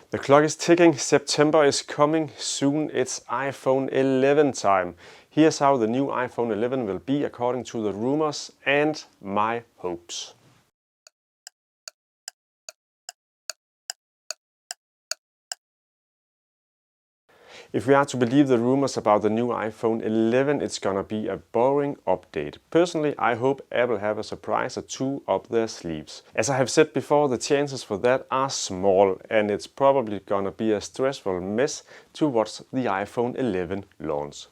The clock is ticking, September is coming, soon it's iPhone 11 time. Here's how the new iPhone 11 will be according to the rumors and my hopes. If we are to believe the rumors about the new iPhone 11, it's gonna be a boring update. Personally, I hope Apple have a surprise or two up their sleeves. As I have said before, the chances for that are small, and it's probably gonna be a stressful mess to watch the iPhone 11 launch.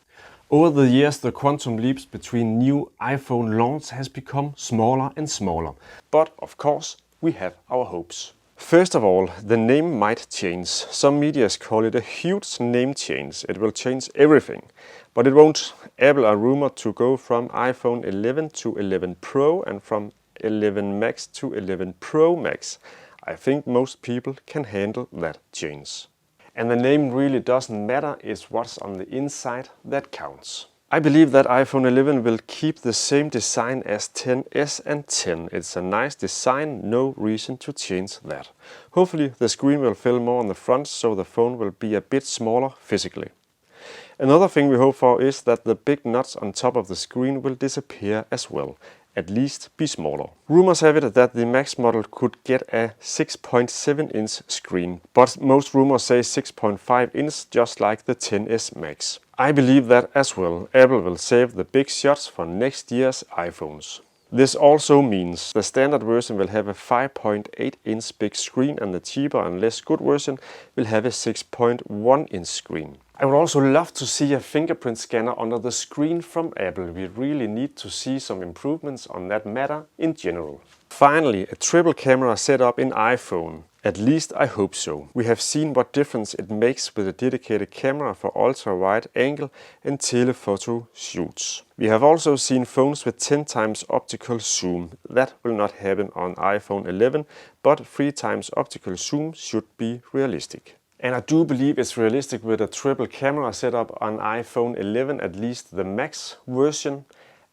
Over the years, the quantum leaps between new iPhone launch has become smaller and smaller. But of course, we have our hopes. First of all, the name might change. Some media call it a huge name change. It will change everything. But it won't. Apple are rumored to go from iPhone 11 to 11 Pro and from 11 Max to 11 Pro Max. I think most people can handle that change. And the name really doesn't matter, it's what's on the inside that counts. I believe that iPhone 11 will keep the same design as XS and X. It's a nice design, no reason to change that. Hopefully the screen will fill more on the front, so the phone will be a bit smaller physically. Another thing we hope for is that the big nuts on top of the screen will disappear as well, at least be smaller. Rumors have it that the Max model could get a 6.7-inch screen, but most rumors say 6.5 inch, just like the XS Max. I believe that as well. Apple will save the big shots for next year's iPhones. This also means the standard version will have a 5.8-inch big screen and the cheaper and less good version will have a 6.1-inch screen. I would also love to see a fingerprint scanner under the screen from Apple. We really need to see some improvements on that matter in general. Finally, a triple camera setup in iPhone. At least I hope so. We have seen what difference it makes with a dedicated camera for ultra-wide angle and telephoto shoots. We have also seen phones with 10 times optical zoom. That will not happen on iPhone 11, but 3 times optical zoom should be realistic. And I do believe it's realistic with a triple camera setup on iPhone 11, at least the Max version.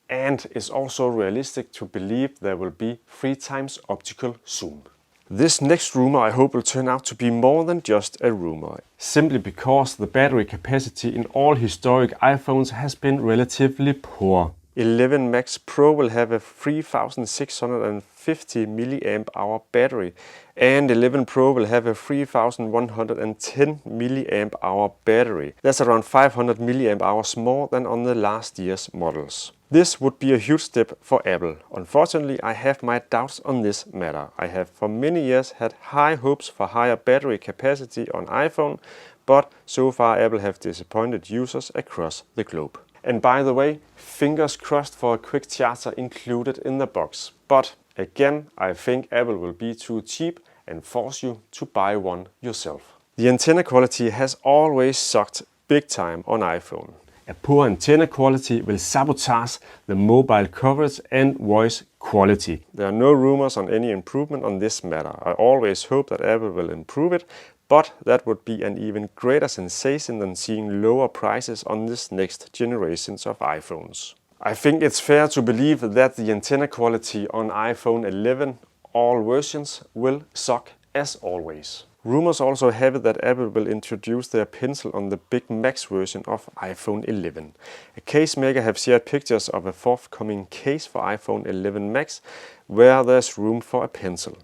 And it's also realistic to believe there will be 3 times optical zoom. This next rumor I hope will turn out to be more than just a rumor, simply because the battery capacity in all historic iPhones has been relatively poor. 11 Max Pro will have a 3650 mAh battery and 11 Pro will have a 3110 mAh battery. That's around 500 mAh more than on the last year's models. This would be a huge step for Apple. Unfortunately, I have my doubts on this matter. I have for many years had high hopes for higher battery capacity on iPhone, but so far Apple have disappointed users across the globe. And by the way, fingers crossed for a quick charger included in the box. But again, I think Apple will be too cheap and force you to buy one yourself. The antenna quality has always sucked big time on iPhone. A poor antenna quality will sabotage the mobile coverage and voice quality. There are no rumors on any improvement on this matter. I always hope that Apple will improve it, but that would be an even greater sensation than seeing lower prices on this next generations of iPhones. I think it's fair to believe that the antenna quality on iPhone 11, all versions, will suck as always. Rumors also have it that Apple will introduce their pencil on the Big Max version of iPhone 11. A case maker have shared pictures of a forthcoming case for iPhone 11 Max where there's room for a pencil.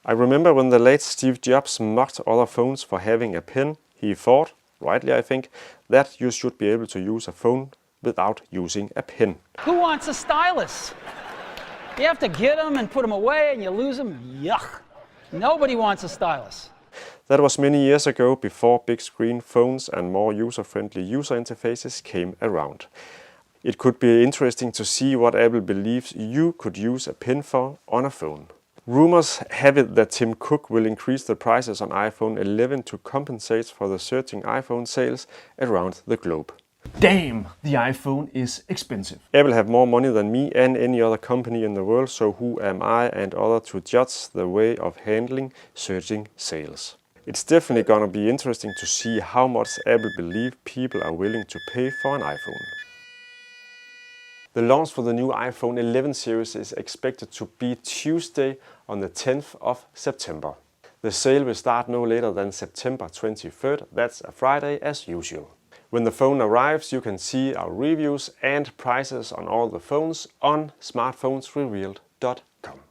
I remember when the late Steve Jobs mocked other phones for having a pen. He thought, rightly I think, that you should be able to use a phone without using a pen. Who wants a stylus? You have to get them and put them away and you lose them. Yuck. Nobody wants a stylus. That was many years ago, before big screen phones and more user-friendly user interfaces came around. It could be interesting to see what Apple believes you could use a pen for on a phone. Rumors have it that Tim Cook will increase the prices on iPhone 11 to compensate for the surging iPhone sales around the globe. Damn, the iPhone is expensive. Apple have more money than me and any other company in the world, so who am I and other to judge the way of handling surging sales? It's definitely gonna be interesting to see how much Apple believe people are willing to pay for an iPhone. The launch for the new iPhone 11 series is expected to be Tuesday on the 10th of September. The sale will start no later than September 23rd, that's a Friday as usual. When the phone arrives, you can see our reviews and prices on all the phones on smartphonesrevealed.com.